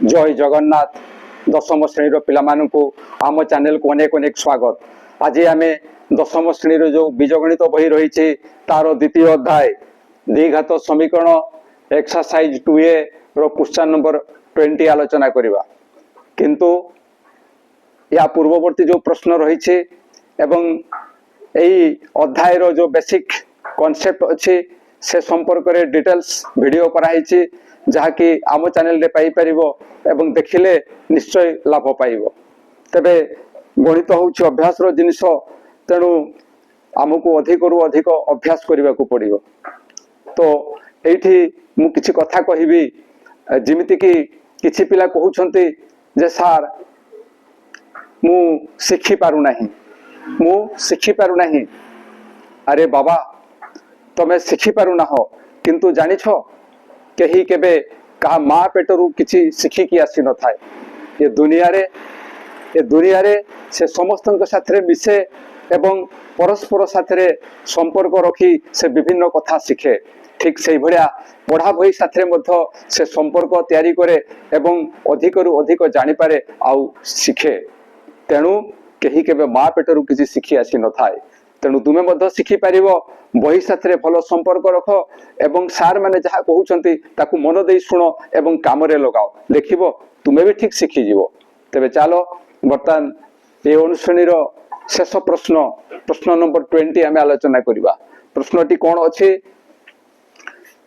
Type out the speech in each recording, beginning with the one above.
जय जगन्नाथ दशम श्रेणी पिलामानंकु आम चैनल को अनेक अनेक स्वागत। आज आम दशम श्रेणी जो बीजगणित बही रही तार द्वितीय अध्याय द्विघात समीकरण एक्सरसाइज 2A रो क्वेश्चन नंबर 20 आलोचना करवा। किंतु या पूर्ववर्ती जो प्रश्न रही एवं यही अध्याय रो जो बेसिक कॉन्सेप्ट अच्छी से संपर्क में डिटेल्स वीडियो कराई जहाँकि आम चैनल पाई परिबो एवं देखिले निश्चय लाभ पाइबो। तबे गणित होउछि अभ्यास रो जिनिस, तेणु आमको अधिक रु अधिक अभ्यास करने को पड़ो। तो एठी मु किछि कथा कहिबी, जिमिति कि किछि पिला कहउछन्ति जे सार मु शिखि पारु नाही। अरे बाबा तमे शिखि पारु ना हो, किंतु जानिछ कहीं केबे कहा माँ पेटरू किछि शिखिकी आसी न थाए। ये दुनिया रे से समस्त साथे मिसे एवं परस्पर साथे संपर्क रखी से विभिन्न कथा शिखे। ठीक से भलिया पढ़ा बही साथे मध्य से संपर्क तैयारी करे एवं अधिक रु अधिक जानि पारे आउ शिखे। तेणु कहीं केबे माँ पेटरू किछि शिखि आसी न थाए। तेणु तुमे मध्य शिखि पारिबो, बही साथे भलो संपर्क रख एवं सार माने जहाँ कहउछन्ति ताकू मन देई सुनो एवं काम रे लगाओ, देखिबो तुमे भी ठीक शिखि जीवो। तेबे चलो बर्तमान ए अनुश्रेणी रो शेष प्रश्न नंबर 20 आमे आलोचना करिबा। प्रश्नटी कोन अछि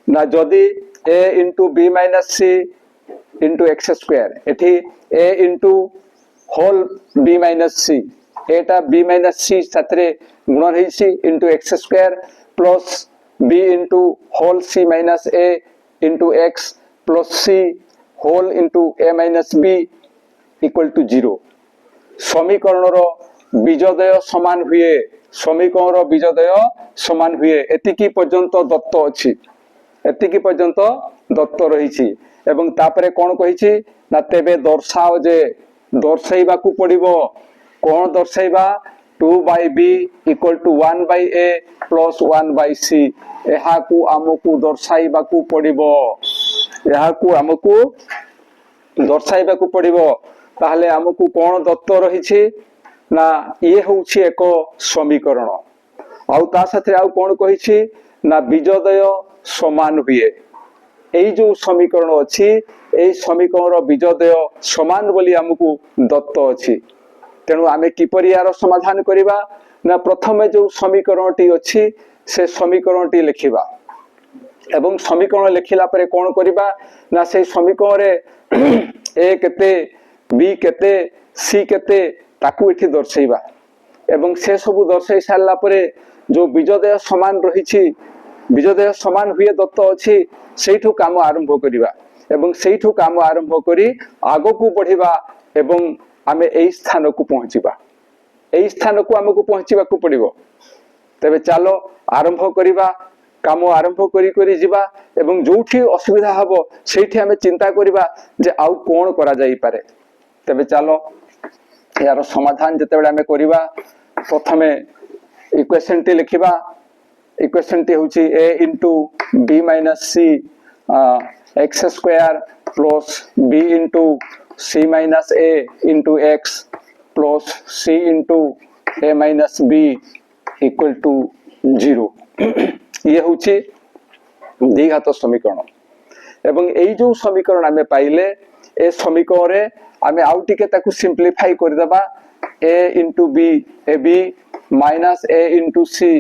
ना, जदि a into b minus c into x square एठी a into whole b minus c Etah b minus c साथे गुण रही into x square plus b into whole c minus a into x plus c whole into a minus b equal to 0। समीकरण रो बीजोदय समान हुए, समीकरण रो बीजोदय समान हुए एतिकी पर्यंत दत्त अछि, एतिकी पर्यंत दत्त रही। एवं तापरे कोन कहिछि ना, तेबे दर्शाओ जे दर्शाइबा को पड़िबो। कोन दर्शाइबा 2/b equal to 1/a plus 1/c। एहा को आमको दर्शाइबा को पड़िबो, एहा को आमको दर्शाइबा को पड़िबो। ताहले आमको कोन दत्त रही ना, ये होउछि एक समीकरण। आउ ता साथे आउ कोन कहिछि ना, बीजोदय समान हुए। एई जो समीकरण अछि एई समीकरण बीजोदय समान बोली आमको दत्त अछि। तेणु आमे किपरि यार समाधान करिबा ना, प्रथमे जो समीकरणटी अछि से समीकरणटी लिखिबा एवं समीकरण लिखिला परे कोन करिबा ना, से समीकरण रे a केते b केते c केते ताकू एठी दर्शाइबा एवं से सब दर्शाई सारला परे जो बीजोदय समान रही, बीजोदय समान हुए दत्त अछि, सेठू काम आरंभ करिबा एवं सेठू काम आरंभ करी आगो को बढ़िबा एवं आमे एई स्थान को पहुंचीबा, एई स्थान को हमको पहुंचीबा को पड़िबो। तबे चलो आरंभ करिबा, काम आरंभ करी करी जिबा एवं जोठी असुविधा हबो सेठी हमें चिंता करिबा जे आउ कोन करा जाई पारे। तबे चलो यार समाधान जते बेले हमें करिबा, प्रथमे इक्वेशन टी लिखिबा। इक्वेशन टी होची a into b minus c x square plus b into c minus a into x plus c into a minus b equal to 0। ये होची द्विघात समीकरण एवं एई जो समीकरण आमे पाइले ए समीकरण रे आमे आउ टिके ताकू सिंपलीफाई कर देबा। a into b ab minus a into c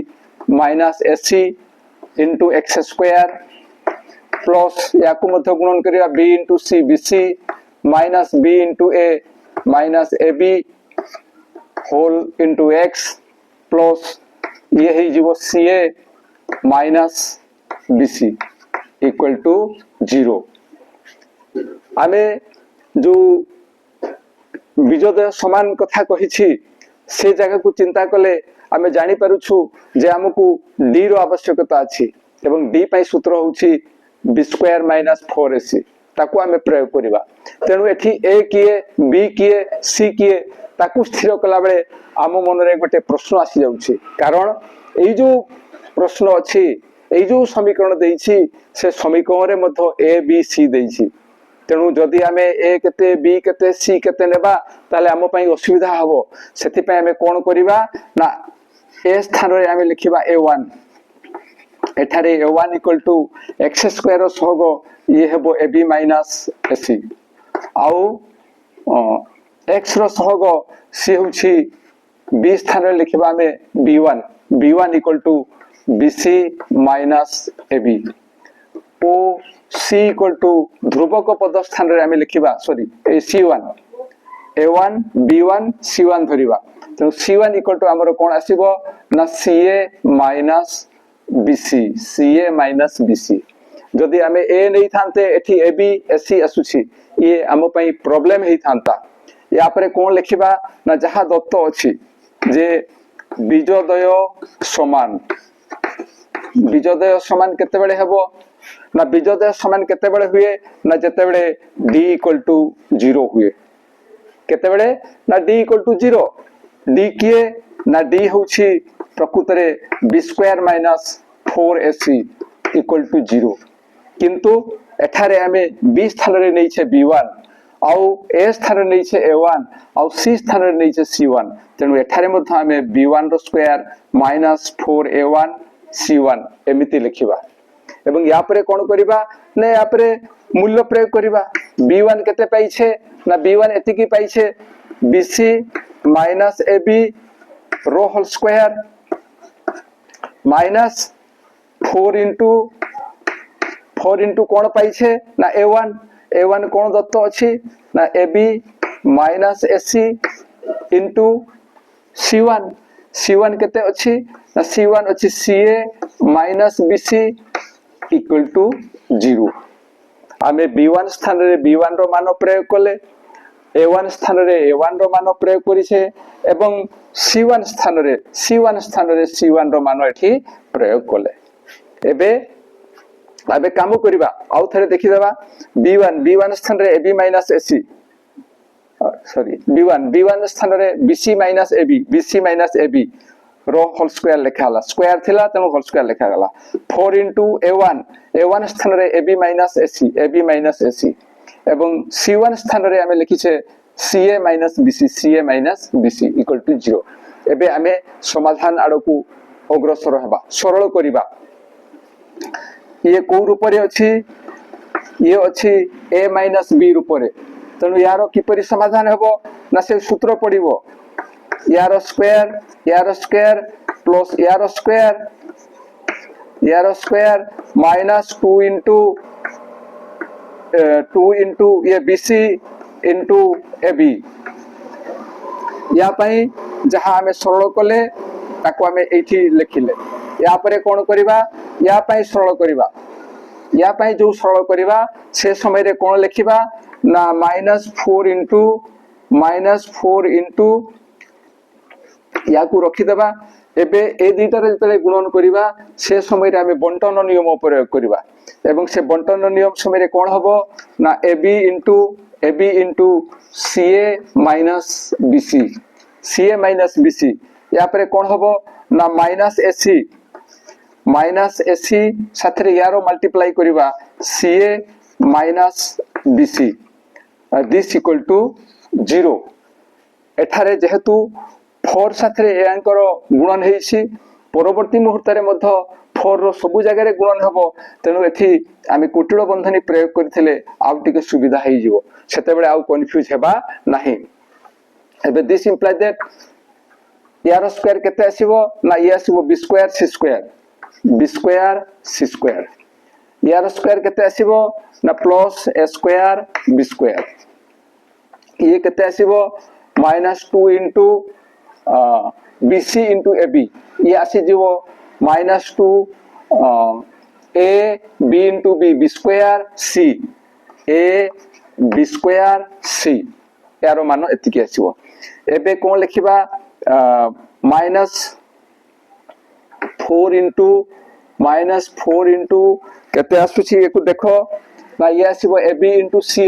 minus ac into x square plus याकू मध्य गुणन करिया b into c bc minus b into a minus ab whole into x plus ये ही जीवो ca minus bc equal to 0। आमे जो बीजोदय समान कथा कहिछि से जगह को चिंता कले आमे जानि पारुछु जे हमकु d रो आवश्यकता अछि एवं d पई सूत्र होछि b स्क्वायर माइनस 4ac ताकू आमे प्रयोग करिबा। तेनु एठी a किए b किए c किए ताकू स्थिर कला बेले आम मन रे गोटे प्रश्न आसी जाउछि, कारण एई जो प्रश्न अछि एई जो समीकरण देइछि से समीकरण रे मध्य a b c देइछि। तेणु जदि आमे ए केते बी केते सी केते नेबा ताले आम पई असुविधा हबो सेति पई आमे कोन करिबा ना ए स्थान रे आमे लिखिबा a1 एठारे a1 equal to x square सहगो ये हेबो ab माइनस ac आउ x रो सहगो c होछि b स्थान रे लिखिबा आमे b1 equal to bc minus ab ओ c इक्वल टू ध्रुवक पद स्थान रे आमे लिखिबा सॉरी ए c1 a1 b1 c1 धरिबा तो c1 इक्वल टू हमरो कोन आसीबो ना ca माइनस bc जदि आमे a नै थानते एठी ab ac आसुछि ये हम पई प्रॉब्लम हेई थांता या परे कोन लिखिबा ना जहा दत्त अछि जे बीजोदय समान केते बेले हेबो ना बीजोदय समान केते बेले हुए ना जते बेले d इक्वल टू 0 हुए केते बेले ना d इक्वल टू 0 d किए ना d होछि प्रकृत रे b square minus 4ac equal to 0 किंतु एठारे हमें b स्थान रे नै छे b1 आउ a स्थान रे नै छे a1 आउ c स्थान रे नै छे c1 तेनु एठारे मध्ये हमें b1 रो स्क्वायर माइनस 4a1 c1 एमिति लिखिबा एवं या परे कोन करिबा ने या परे मूल्य प्रयोग करिबा b1 केते पाई छे ना b1 एति की पाई छे bc माइनस ab रो होल स्क्वायर माइनस 4 इंटू कोन पाई छे ना a1 कोन दत्त अछि ना ab minus ac into c1 केते अछि ना c1 अछि ca minus bc equal to 0 आमे b1 स्थान रे b1 रो मान प्रयोग कले a1 स्थान रे a1 रो मान प्रयोग करि छे एवं c1 स्थान रे c1 रो मान एठी प्रयोग कले एबे काम करिबा आउ थरे देखि देबा b1 स्थान रे ab minus ac sorry b1 स्थान रे bc माइनस ab रो होल स्क्वायर लिखा हला स्क्वायर थिला तनो होल स्क्वायर लिखा गला 4 इंटू a1 स्थान रे ab माइनस ac एवं c1 स्थान रे हमें लिखि छे ca minus bc equal to 0 एबे हमें समाधान आडकू अग्रसर हेबा सरल करिबा ये को रूप रे अछि ये अछि a माइनस b रूप रे तनु यारो किपरि समाधान हेबो ना से सूत्र पडिबो यारो स्क्वायर प्लस यारो स्क्वायर माइनस 2 इंटू ये bc इंटू ab या पई जहां हमें सरल कले ताको हमें एठी लिखिले या परे कोन करिबा या पई सरल करिबा या पई जो सरल करिबा से समय रे कोन लिखिबा ना माइनस 4 इंटू या को रखि देबा एबे ए दुईटा रे जतले गुणन करिबा से समय रे हमें बंटन नियम प्रयोग करिबा एवं से बंटन नियम समय रे कोन हबो ना ab into ca minus bc या परे कोन हबो ना माइनस ac साथरे यारो मल्टीप्लाई करिबा ca minus bc this equal to 0 एठारे जेहेतु 4 साथरे एंकर गुणन हेछि परवर्ती मुहूर्त रे मध्य 4 रो सब जगह रे गुणन हबो तेनु एथि आमे कुटिल बंधनी प्रयोग करथिले आउ टिके सुविधा हेइ जिवो सेते बेले आउ कंफ्यूज हेबा नाही एबे दिस इंप्लाइ दैट यार स्क्वायर केते आसीबो ना ये आसीबो b स्क्वायर यार स्क्वायर केते आसीबो ना plus a square b square ये केते आसीबो minus 2 into bc into ab ये आसी जीवो minus 2 a b into b square c a b square c यारो मान एतिकी आसीबो एबे कोन लिखिबा माइनस 4 इंटू केते आसुची एको देखो ना ये आसीबो ab इंटू ca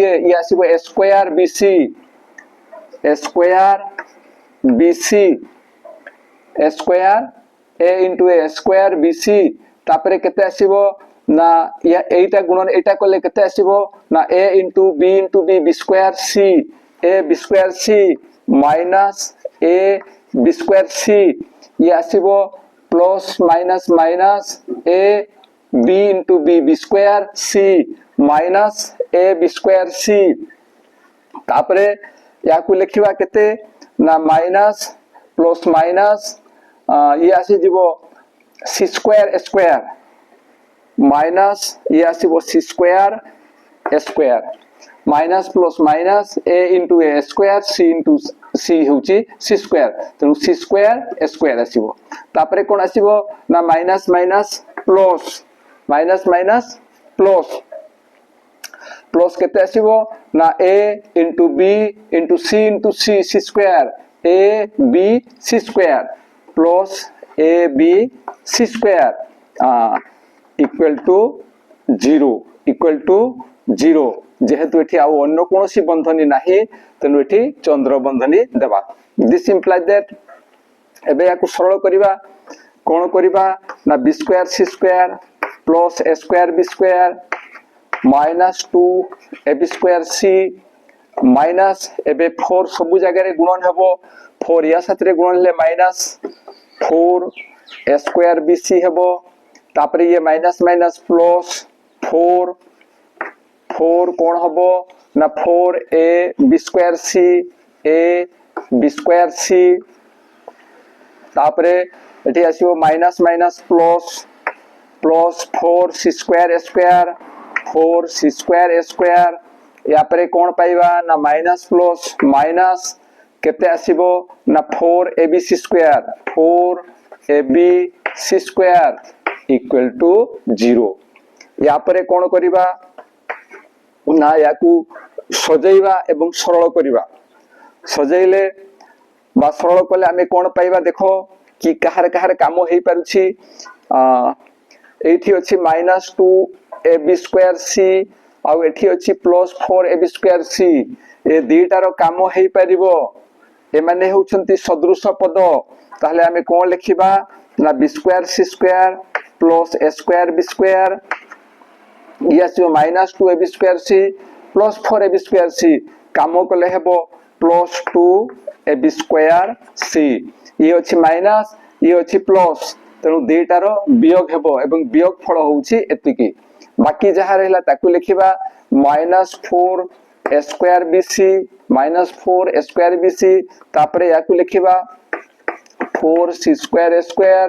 ये आसीबो a square bc a into a square bc तापरे केते आसीबो ना या एटा गुणन एटा कले केते आसीबो ना a into b b square c a b square c minus a b square c ये आसीबो plus minus minus a b into b square c minus a b square c तापरे या को लिखिबा केते ना माइनस प्लस माइनस ये आसी जीवो c square स्क्वायर माइनस ये आसीबो c square square minus plus minus a into a square c into c होची c स्क्वायर तेनु c स्क्वायर स्क्वायर आसीबो तापरे कोन आसीबो ना minus minus plus minus minus plus plus केते आसीबो ना a into b into c c square a b c square plus a b c square equal to 0 जेहेतु एठी आ अन्य कोनोसी बंधनी नाही तेनु एठी चंद्र बंधनी देबा दिस इंप्लाय दैट एबे याकु सरल करिबा कोन करिबा ना b square c square plus a square b square minus 2 ab square c minus एबे 4 सब जगह रे गुणन हेबो 4 या साथ रे गुणन ले माइनस 4 a स्क्वायर bc हेबो तापरे ये माइनस माइनस प्लस 4 कोण हबो ना 4a b square c a b square c तापरे एठी आसीबो minus minus plus 4 c square square 4 c square square या परे कोण पाइबा ना माइनस प्लस माइनस केते आसीबो ना 4 abc square 4 abc square equal to 0 या परे कोण करिबा ना याकू सजेइबा एवं सरल करिबा सजेइले बा सरल कले आमे कोण पाइबा देखो कि कहार कहार काम हेई पारुछि एठी अछि -2 ab स्क्वायर c आ एठी अछि +4 ab स्क्वायर c ए दीटार काम हेई परिबो ए माने होउछंती सदृश पद ताहले आमे कोन लिखिबा ना b square c square plus a square b square या से -2 ab square c plus 4 ab square c काम कले हेबो +2 ab स्क्वायर c ये अछि माइनस ये अछि प्लस तेनु देटार वियोग हेबो एवं वियोग फल होउछि एतिकी बाकी जहा रहला ताकू लिखिबा -4 a square bc -4 a square bc तापरे याकू लिखिबा 4 c स्क्वायर a स्क्वायर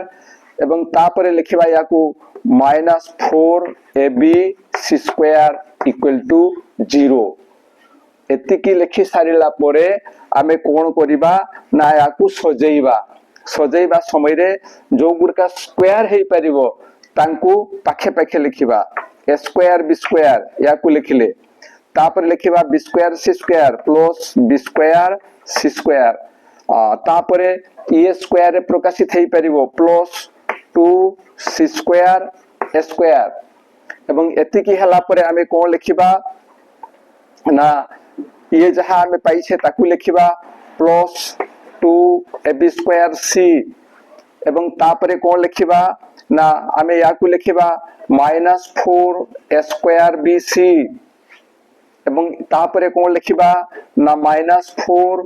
एवं तापरे लिखिबा याकू -4 ab c square equal to 0 एतिकी लिखि सारिला परे आमे कोन करिबा ना याकू सजेइबा समय रे जो गुरका स्क्वायर हेई परिबो तांकू पाखे पाखे लिखिबा a स्क्वायर b स्क्वायर याकू लिखिले तापर लिखिबा b square c square plus b square c square तापरे ए स्क्वायर रे प्रकाशित हेई परिबो plus 2 c square a square एवं एतिकी हला परे आमे कोन लिखिबा ना ये जहां आमे पाइछे ताकू लिखिबा प्लस 2 ab स्क्वायर c एवं तापरे कोन लिखिबा ना आमे याकू लिखिबा -4 a स्क्वायर bc एवं तापरे कोन लिखिबा ना -4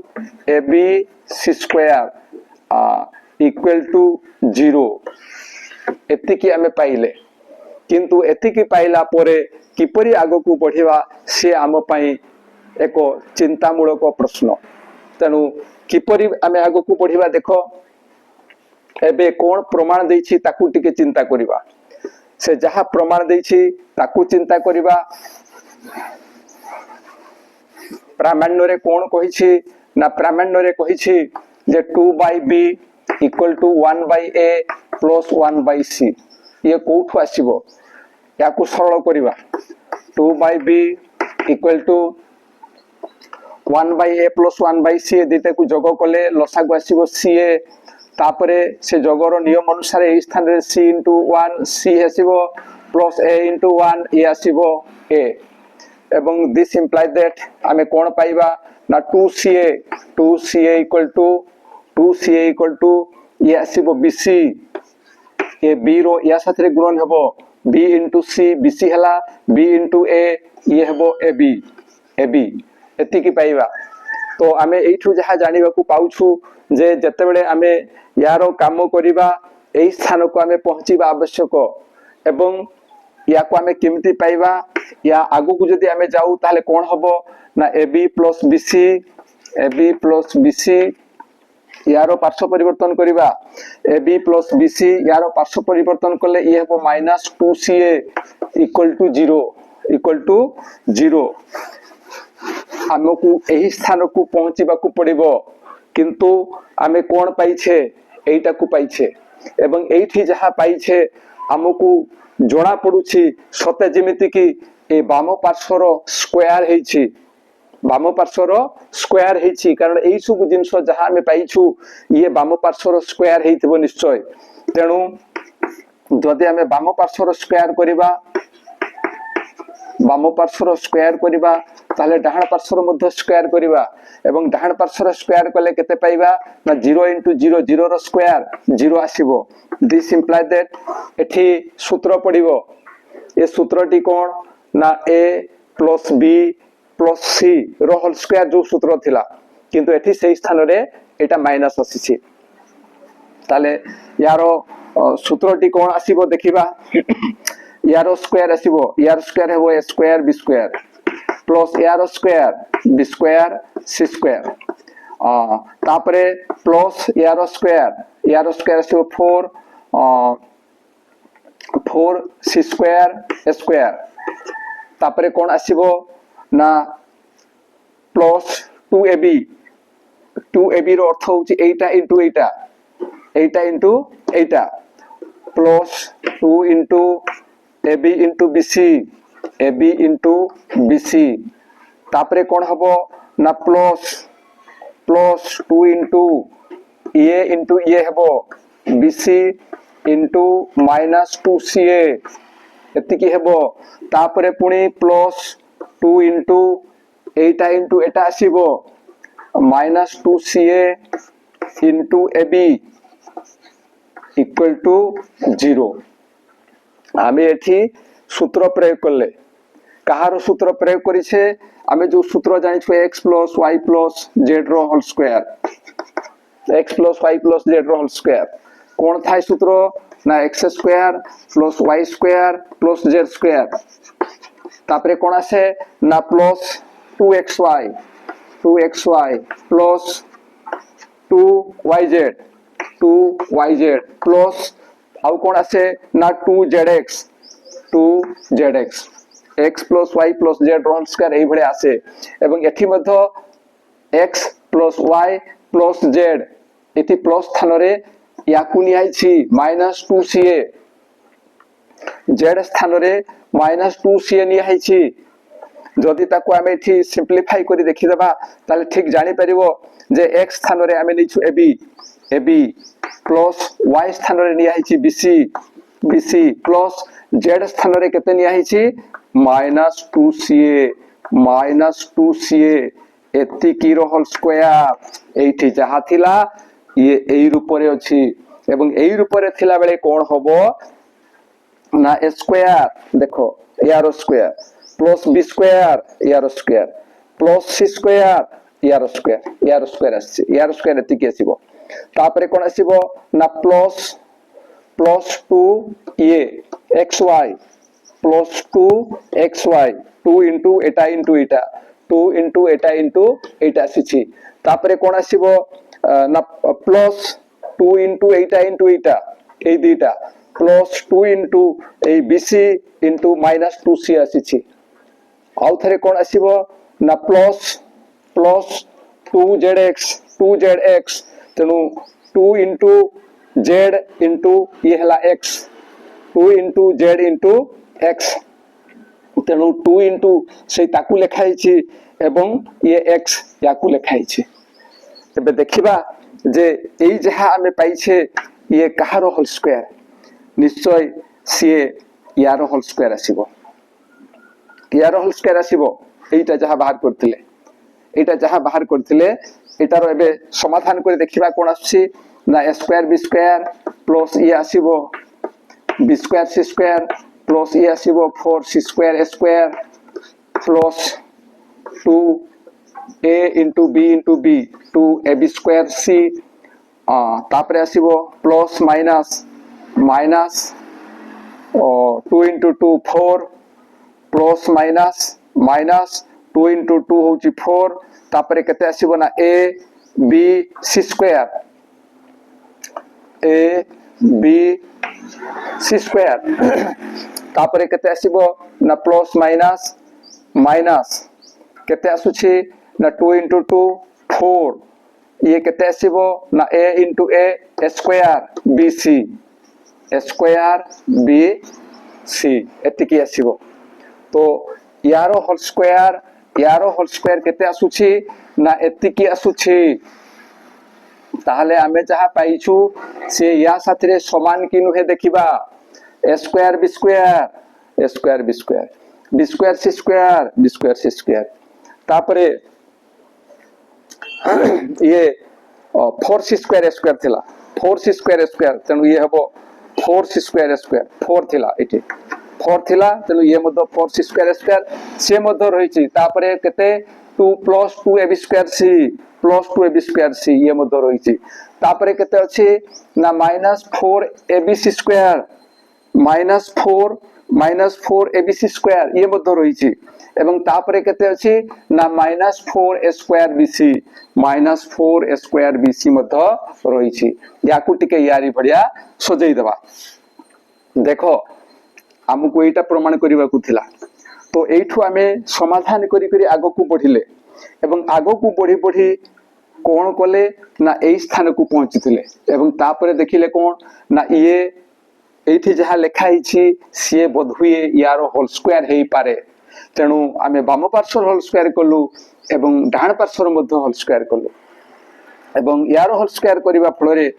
ab c square equal to 0 एतिकी आमे पाइले किंतु एतिकी पाइला परे किपरि आगो को बढ़िबा से आम पई एको चिंतामूलक प्रश्न तेनु किपरि आमे आगो को बढ़िबा देखो एबे कोन प्रमाण देछि ताकू टिके चिंता करिबा से जहा प्रमाण देछि ताकू चिंता करिबा प्रामाण्य रे कोन कहिछि ना प्रामाण्य रे कहिछि जे 2/b = 1/a + 1/c ये कोठु आसीबो याकू सरल करिबा 2/b = 1/a + 1/c दिते को जोग कले लसागु आसीबो ca तापरे से जोगर नियम अनुसार ए स्थान रे c * 1 c आसीबो प्लस a * 1 ए आसीबो a एवं दिस इंप्लाय दैट आमे कोन पाइबा ना 2ca = ये आसीबो bc ए b रो या साथ रे गुणन हेबो बी इंटू सी बीसी है बी इंटू ए ये हम ए बी एतिकी पाइबा। तो आम यू जहाँ जानवा पाऊँ जे जितेबले आम यार काम करवा यही स्थान को आम पहुँचवा आवश्यक एवं या को आम केमती पाइबा या आगु को जदि आम जाऊ ताले कौन हम ना ए बी प्लस बीसी यार पार्श्व परिवर्तन करवा ए बी प्लस बीसी यार पार्श्व परिवर्तन कले ये हम minus 2ca equal to zero आमको यही स्थान को पहुँचवा पड़ो किंतु आमे कौन पाइछे एटा को पाइछे एवं एठी जहाँ पाइछे आमको जना पड़ुछि सते जेमिति कि ए बाम पार्श्वर स्क्वायर हेछि बाम पार्श्वर स्क्वायर हेछि कारण एई सब जिंस जहाँ आमे पाइछु ये बाम पार्श्वर स्क्वायर हेइथिबो निश्चय। तेणु जदि आमे बाम पार्श्वर स्क्वायर करिबा ताले डाहाण पार्श्वर मध्य स्क्वायर करिबा एवं डाहाण पार्श्वर स्क्वायर कले केते पाइबा ना 0 इंटू 0 0 रो स्क्वायर 0 आसीबो। दिस इंप्लाय दैट एठी सूत्र पड़िबो ए सूत्रटी कोन ना a plus b plus c रो होल स्क्वायर जो सूत्र थिला किंतु एठी सेही स्थान रे एटा माइनस आसीछि। ताले यारो सूत्रटी कोन आसीबो देखिबा यारो स्क्वायर आसीबो यार स्क्वायर हेबो a square b square plus यार स्क्वायर बी स्क्वायर सी स्क्वायर तापरे प्लस यार स्क्वायर आसीबो 4 सी स्क्वायर ए स्क्वायर तापरे कोन आसीबो ना प्लस 2ab रो अर्थ होची एटा इंटू एटा plus 2 into ab into bc तापरे कौन हबो ना प्लस 2 इंटू ये हबो bc इंटू माइनस 2ca एतिकी हबो तापरे पुणी प्लस 2 इंटू एटा आसीबो minus 2ca into ab equal to 0। आमे एठी सूत्र प्रयोग करले कहार सूत्र प्रयोग करिछे आमे जो सूत्र जानि छु x plus y plus z रो होल स्क्वायर कोन थाय सूत्र ना x square plus y square plus z square तापरे कोन आसे ना plus 2xy plus 2yz plus आउ कोन आसे ना 2zx x plus y plus z whole square एई भले आसे एवं एठी मध्य x plus y plus z एति प्लस स्थान रे याकु नियाइछि माइनस 2ca z स्थान रे माइनस 2ca नियाइछि जदि ताको आमे एठी सिंपलीफाई करी देखि देबा ताले ठीक जानि परिबो जे x स्थान रे आमे निछु ab प्लस y स्थान रे नियाइछि bc प्लस z स्थान रे केते नियाइछि माइनस 2ca एति की रो होल स्क्वायर एठी जहा थिला ये एई रूप रे अछि एवं एई रूप रे थिला बेले कोन होबो ना a स्क्वायर देखो यार स्क्वायर प्लस b स्क्वायर यार स्क्वायर प्लस c स्क्वायर यार स्क्वायर आछि यार स्क्वायर एति के आसीबो तापरे कोन आसीबो ना प्लस 2 ये xy प्लस 2xy 2 इंटू एटा 2 इंटू एटा आसीछि तापरे कोन आसीबो ना प्लस 2 इंटू एटा ए दुईटा प्लस 2 इंटू ए bc इंटू माइनस 2c आसीछि आउ थरे कोन आसीबो ना प्लस 2zx तेनु 2 इंटू z इंटू ये हला x 2 into z into x तेनु 2 इंटू से ताकू लेखाई छी एवं ये x याकू लेखाई छी। तबे देखिबा जे एई जहा हमें पाई छे ये कहारो होल स्क्वायर निश्चय सी यार होल स्क्वायर आसीबो यार होल स्क्वायर आसीबो एटा जहा बाहर करथिले एटारो एबे समाधान करे देखिबा कोन आछि ना a square b square plus ये आसीबो b square c square plus ये आसीबो 4c square a square plus 2a into b 2ab square c तापरे आसीबो plus minus minus 2 into 2 4 plus minus minus 2 into 2 होची 4 तापरे केते आसीबो ना a b c square a b c square तापरे केते आसीबो ना प्लस माइनस माइनस केते आसुछि ना 2 into 2 4 ये केते आसीबो ना a into a square bc square bc एतिकी आसीबो तो यारो होल स्क्वायर केते आसुछि ना एतिकी आसुछि ताहले आमे जहा पाइछु से या साथरे समान कि नुहे देखिबा a square b square a square b square b square c square b square c square तापरे ये 4c स्क्वायर a स्क्वायर थिला 4c स्क्वायर a स्क्वायर तनु ये हबो 4c स्क्वायर a स्क्वायर 4 थिला एठी 4 थिला तनु ये मधो 4c स्क्वायर a स्क्वायर से मधो रहिछि तापरे केते 2 plus 2ab square c plus 2ab square c ये मधो रहिछि तापरे केते अछि ना -4abc स्क्वायर -4abc स्क्वायर ये मधो रहिछि एवं तापरे केते अछि ना -4a square bc -4a square bc मधो रहिछि याकु टिके यारी भडिया सजै दबा देखो हमकु एटा प्रमाण करिवा को थिला तो एठु आमे समाधान करी करी आगो को बढ़िले एवं आगो को बढ़ी बढ़ी कोन कोले ना एई स्थान को पहुंचथिले एवं तापरे देखिले कोन ना ये एठी जहा लेखा हिछि से बधुए यारो होल स्क्वायर हेई पारे तेनु आमे बाम पार्श्व होल स्क्वायर कलु एवं डाहाण पार्श्व मध्य होल स्क्वायर कलु एवं यारो होल स्क्वायर करिवा फलरे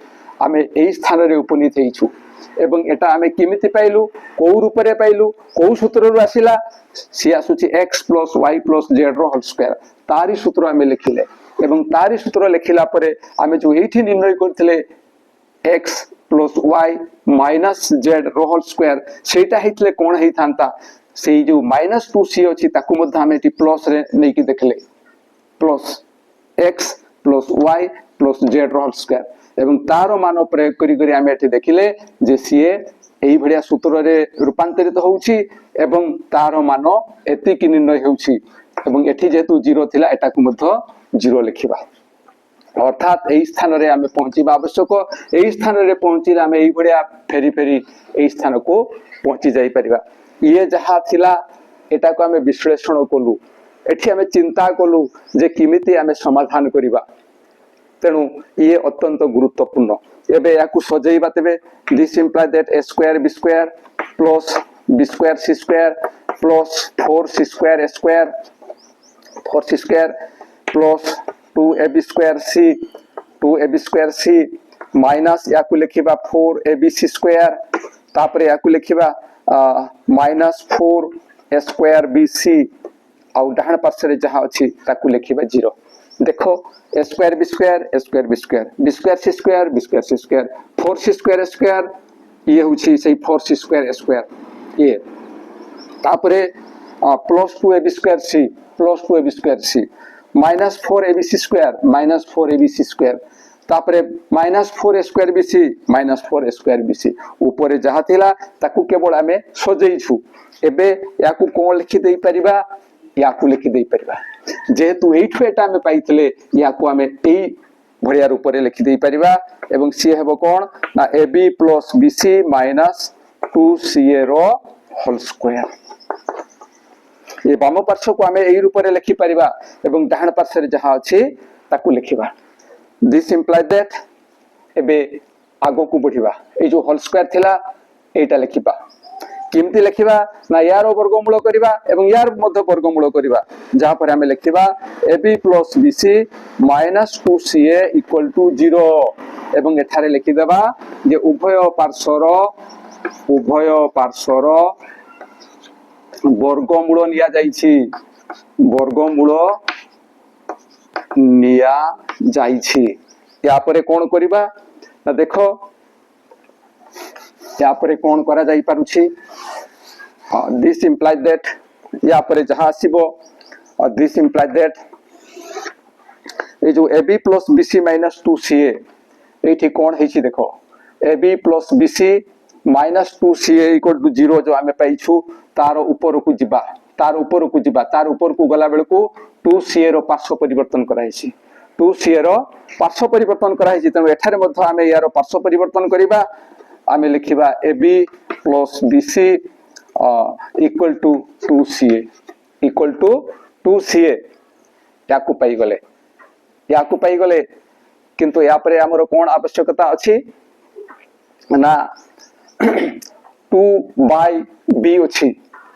आमे एई स्थान रे उपनीत हेइछु एवं एटा आमे किमिति पाइलु को रूप रे पाइलु को सूत्र रु आसिला सी आसुची x plus y plus z रो होल स्क्वायर तारी सूत्र आमे लिखिले एवं तारी सूत्र लिखिला परे आमे जो एठी निर्णय करथिले x plus y minus z रो होल स्क्वायर सेटा हेतले कोन हेई थांता सेई जो -2c अछि ताकु मध्य आमे एठी प्लस रे नै कि देखले plus x plus y plus z रो होल स्क्वायर एवं तारो मान प्रयोग करी करी आमे एठी देखिले जे सीए एई भडिया सूत्र रे रूपांतरित होउची एवं तारो मान एति कि निर्णय होउची एवं एठी जेतु 0 थिला एटा को मध्य 0 लिखिबा अर्थात एई स्थान रे आमे पहुंचीबा आवश्यक एई स्थान रे पहुंचीला आमे एई भडिया फेरी फेरी एई स्थान को पहुंची जाई परिबा ये जहा थिला एटा को आमे विश्लेषण कलु एठी आमे चिंता कलु जे किमिति आमे समाधान करिबा तेनु ये अत्यंत गुरुत्वपूर्ण एबे याकु सजेइबा तेबे this imply that a square b square plus b square c square plus 4c square a square 4c square plus 2ab square c 2ab square c minus याकु लिखिबा 4abc स्क्वायर तापरे याकु लिखिबा -4a स्क्वायर bc आउ डाहाण पार्श्व रे जहा अछि ताकु लिखिबा 0 देखो a square b square a square b square b square c square b square c square 4c square a square ये होछि सेही 4c स्क्वायर a स्क्वायर ये तापरे plus 2ab square c plus 2ab square c -4abc square -4abc square तापरे -4a square bc -4a square bc ऊपर जहा थिला ताकु केवल आमे सजेइछु एबे याकु कोन लिखि देई परिबा याकु लिखि देई परिबा जेहेतु एठु एटा आमे पाइथिले याकु आमे एई भडिया रूप रे लिखि देई परिबा एवं सी हेबो कोन ना ab + bc - 2ca रो होल स्क्वायर ये बाम पार्श्व को आमे एई रूप रे लिखि परिबा एवं डाहाण पार्श्व रे जहा अछि ताकु लिखिबा दिस इंप्लाय दैट एबे आगो को बढ़िबा ए जो होल स्क्वायर थिला एटा लिखिबा किमती लिखिबा ना यार वर्गमूल करिबा एवं यार मध्य वर्गमूल करिबा जहा पर हमें लिखिबा ab + bc - 2ca = 0 एवं एठारे लिखि देबा जे उभय पार्श्वर वर्गमूल निया जाईछि वर्गमूल निया जाईछि या परे कोन करिबा ना देखो या परे कोन करा जाई पारुछि दिस इम्प्लाइ दैट या पर जहाँ आसीबो दिस इम्प्लाइ दैट ए जो AB plus BC minus 2CA एठी कोन हेछि देखो AB plus BC minus 2CA equal to 0 जो आमे पाइछु तार ऊपर को जिबा तार ऊपर को गला बेल को 2CA रो पार्श्व परिवर्तन कराइछि 2CA रो पार्श्व परिवर्तन कराइछि तनो एठारे मध्ये आमे यार पार्श्व परिवर्तन करिबा आमे लिखिबा AB plus BC equal to 2CA याकु पाई गले किंतु या परे हमरो कोन आवश्यकता अछि ना 2/b अछि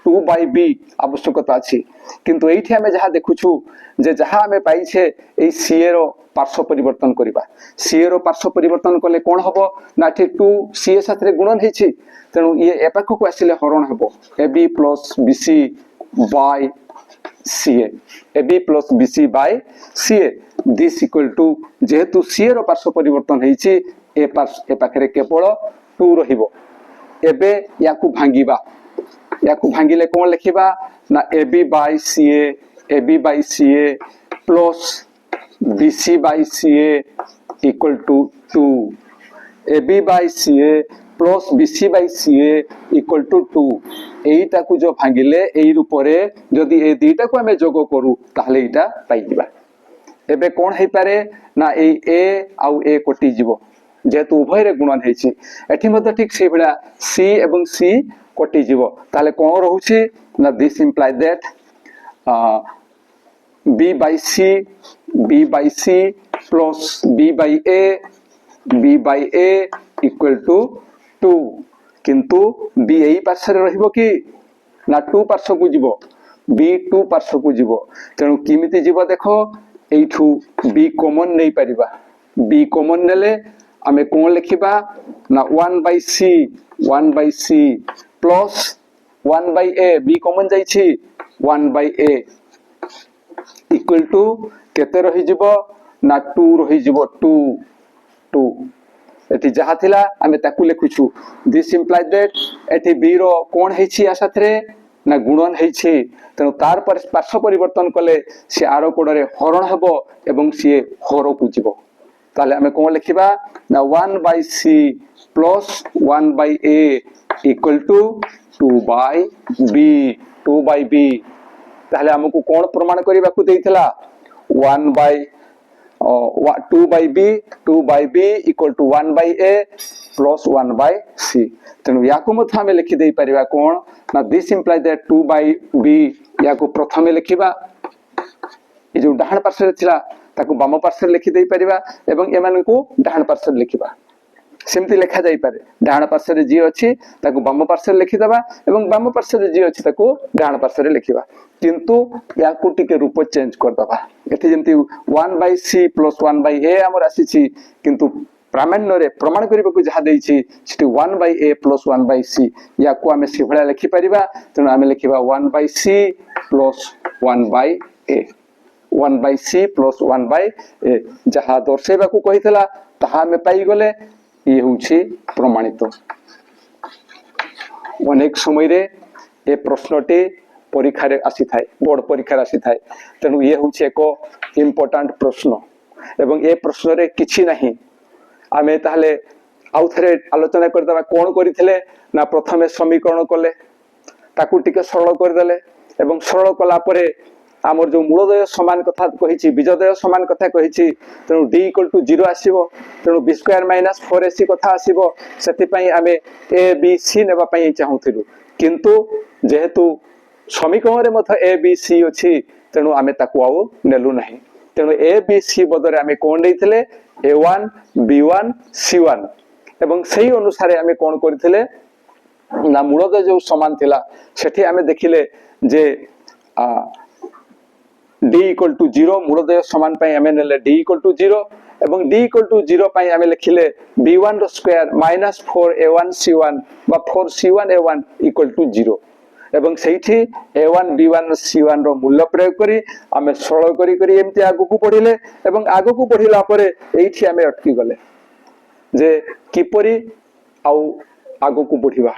2/b आवश्यकता अछि किंतु एठी हमें जहा देखुछु जे जहा हमें पाई छे ए CA रो पार्श्व परिवर्तन करिबा CA रो पार्श्व परिवर्तन कले कोन हबो ना ठी 2CA साथरे गुणन हेछि तेनु ये एपाख को आसिले हरण हबो AB plus BC by CA AB plus BC by CA this equal to जेहेतु CA रो पार्श्व परिवर्तन हेछि ए पाखरे केवल 2 रहिबो एबे याकू भांगिले कोन लिखिबा ना AB by CA plus BC by CA equal to 2 AB by CA plus BC by CA equal to 2 एटा को जो भांगिले एई रूपरे जदी ए दुईटा को हमें जोग करू ताहले एटा पाई दिबा एबे कोन हे पारे ना ए A आउ A कटि जीवो जेहेतु उभय रे गुणन हेछि एठी मध्ये ठीक से बेला C एवं C कटि जीवो ताले कोन रहउछि ना this imply that B by C plus B by A equal to 2 किंतु B एई पार्श्व रे रहिबो कि ना 2 पार्श्व को जीवो B 2 पार्श्व को जीवो तेनु किमिति जीवो देखो एठू B कॉमन नै परिबा B कॉमन नेले हमें कोन लिखिबा ना 1 by C plus 1 by A B common जाई छी 1 by A इक्वल टू केते रहि जिवो ना 2 रहि जिवो 2 एठी जहा थिला हमें ताकू लिखुछु दिस इम्प्लाइ दैट एठी B रो कोन हेछि आ साथरे ना गुणन हेछि तनो तार पर पार्श्व परिवर्तन कले से आरो कोडरे हरण हबो एवं से हर को जिवो ताले हमें कोन लिखिबा ना 1 by C plus 1 by A equal to 2 by B ताले हमकु कोन प्रमाण करिबा को देइथला 2 by B equal to 1 by A plus 1 by C तेनु याकु मथ हमें लिखि देइ परिबा कोन ना this imply that 2 by B याकु प्रथमे लिखिबा ए जो डाहण पार्श्व रे थिला ताकु बाम पार्श्व रे लिखि देइ परिबा एवं एमानकु डाहण पार्श्व रे लिखिबा सेमति लेखा जाई पारे डाहण पार्श्व रे जी अछि ताकु बाम पार्श्व रे लिखि दबा एवं बाम पार्श्व रे जी अछि ताकु डाहण पार्श्व रे लिखिबा किंतु याकु टिके रूप चेंज कर दबा एथि जेमति 1 by C plus 1 by A हमर आसी छी किंतु प्रामाण्य रे प्रमाण करिबा को जहा देइ छी city 1 by A plus 1 by C याकु हमें सिभला लिखि परिबा तनो हमें लिखिबा 1 by C plus 1 by A 1 by C plus 1 by A जहा दर्शेबा को कहितला ताहा हमें पाई गले ये होछि प्रमाणित अनेक समय रे ए प्रश्नटे परीक्षा रे आसी थाए बोर्ड परीक्षा रे आसी थाए तेनु ये होछि एको इंपोर्टेंट प्रश्न एवं ए प्रश्न रे किछि नाही आमे ताहले आउ थरे आलोचना कर दबा कोन करिथिले ना प्रथमे समीकरण कले ताकू टिके सरल कर देले एवं सरल कला परे आमर जो मूलदय समान कथा कहिछि बीजदय समान कथा कहिछि तेनु d = 0 आसीबो तेनु b² - 4ac कथा आसीबो सेति पई आमे a b c नेबा पई चाहूथिलु किंतु जेहेतु समीकरण रे मथ a b c अछि तेनु आमे ताकू आउ नेलु नाही तेनु a b c बदरे आमे कोन देइथिले a1 b1 c1 एवं सही अनुसार आमे कोन करथिले ना मूलदय जो समान थिला सेठी आमे देखिले जे d = 0 मूलदय समान पई हमें नेले d = 0 एवं d = 0 पई हमें लिखिले b1 रो स्क्वायर - 4a1 c1 बा 4c1 a1 = 0 एवं सेठी a1 b1 c1 रो मूल्य प्रयोग करी हमें सरल करी करी एमती आगु को पढिले एवं आगु को पढिला परे एठी हमें अटकी गले जे किपरि आउ आगु को बढ़िबा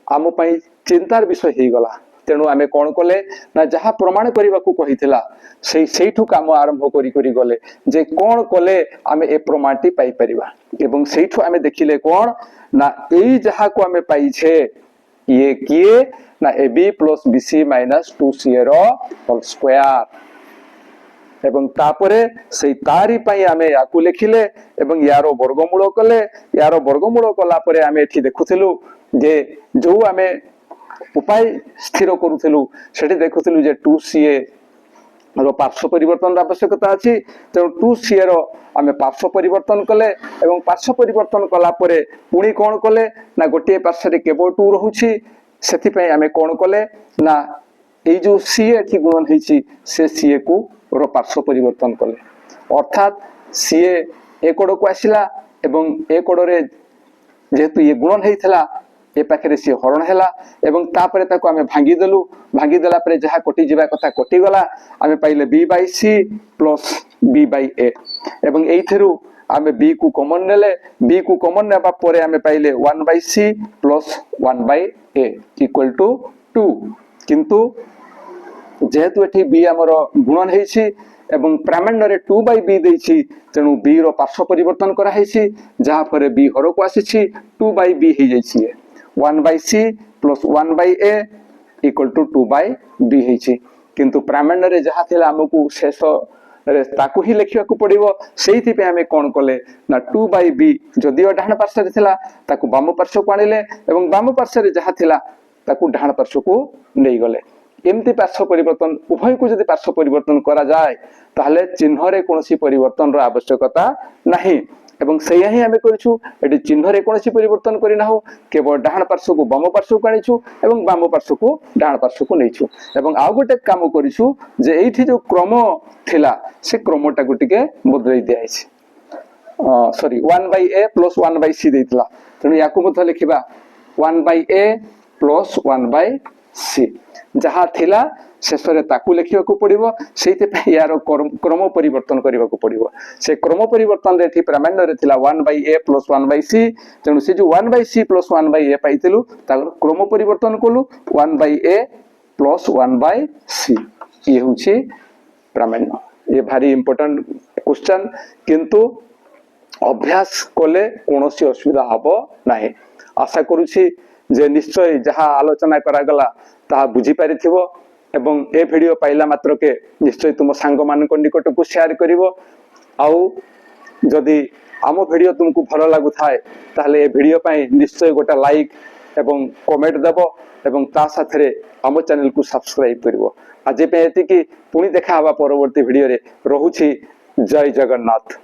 आम पई चिंतार विषय हो गला। तेणु आमे कौन कले ना जहाँ प्रमाण करने को कही से काम आरंभ करी गले जे कौन कले आमे ए प्रमाणटी पाई परिबा एवं सेठू आमे देखिले कौन ना एई जहाँ को आमे पाइछे ये किए ना AB plus BC minus 2CA रो होल स्क्वायर एवं तापरे से तारी पाई आमे याकू लिखिले एवं यारो वर्गमूल कले यारो वर्गमूल कला परे आमे एठी देखुथिलु जे जो आमे उपाय स्थिर करूथिलु सेठी देखुथिलु जे 2CA रो पार्श्व परिवर्तन आवश्यकता अछि। तेणु 2CA रो आमे पार्श्व परिवर्तन कले एवं पार्श्व परिवर्तन कला परे पुणी कोन कले ना गोटे पार्श्व रे केवल 2 रहुछि सेति पय आमे कोन कले ना एई जो CA एठी गुणन हेछि से CA को रो पार्श्व परिवर्तन कले अर्थात CA ए कोड को आसिला एवं ए कोड रे जेतु ये गुणन हेइथला ए पाखरे सी हरण हैला एवं तापरे ताको आमे भांगी देला परे जहा कोटी जिबा कथा कोटी गला आमे पाइले B/C प्लस B/A एवं एइथेरु आमे B को कॉमन नेले B को कॉमन नेबा परे आमे पाइले 1/C plus 1/A equal to 2 किंतु जेहेतु एठी B हमर गुणन हेछि एवं प्रामाण्य रे 2/B देछि तेनु B रो पार्श्व परिवर्तन करा हेछि जहा परे B हर को आसीछि 2/B हे जाइछि 1/C plus 1/A equal to 2/B हेछि किंतु प्रामाण्य रे जहा थिला हमकु शेष रे ताकु ही लिखिया को पड़िबो सेहिति पे हमें कोन कले ना 2/B जदियो डाहण पार्श्व रे थिला ताकु बाम पार्श्व को आनिले एवं बाम पार्श्व रे जहा थिला ताकु डाहण पार्श्व को नै गले एमती पार्श्व परिवर्तन उभय को यदि पार्श्व परिवर्तन करा जाए ताहले चिन्ह रे कोनोसी परिवर्तन रो आवश्यकता नाही एवं सेया ही हमें करिछु एटी चिन्ह रे कोनोसी परिवर्तन करिना हो केवल डाहण पार्श्व को बाम पार्श्व को आनिछु एवं बाम पार्श्व को डाहण पार्श्व को नैछु एवं आउ गोटे काम करिछु जे एठी जो क्रम थिला से क्रमटा को टिके बदलै दियाइछि सॉरी 1/A प्लस 1/C देइतला तनु याकू मथ लिखिबा 1/A प्लस 1/C जहा थिला शेषरे ताकू लिखिया को पड़िबो सेते पे यार क्रम परिवर्तन करिवा को पड़िबो से क्रम परिवर्तन रे थी प्रामाण्य रे थिला 1/A प्लस 1/C तेनु से जो 1/C प्लस 1/A पाइतिलु ता क्रम परिवर्तन कोलु 1/A प्लस 1/C ये होछि प्रामाण्य ये भारी इंपोर्टेंट क्वेश्चन किंतु अभ्यास कोले कोनोसी असुविधा हबो नाही आशा करूछि जे निश्चय जहा आलोचना करा गला ता बुझी पारिथिबो एवं ए वीडियो पाइला मात्र के निश्चय तुम सांग मान को निकट को शेयर करिवो आउ जदि आम वीडियो तुमको भलो लागु थाए ताहले ए वीडियो पई निश्चय गोटा लाइक एवं कमेंट देबो एवं ता साथरे आम चैनल को सब्सक्राइब करिवो आज पे एति कि पुनी देखा हवा परवर्ती वीडियो रे रहुछि जय जगन्नाथ।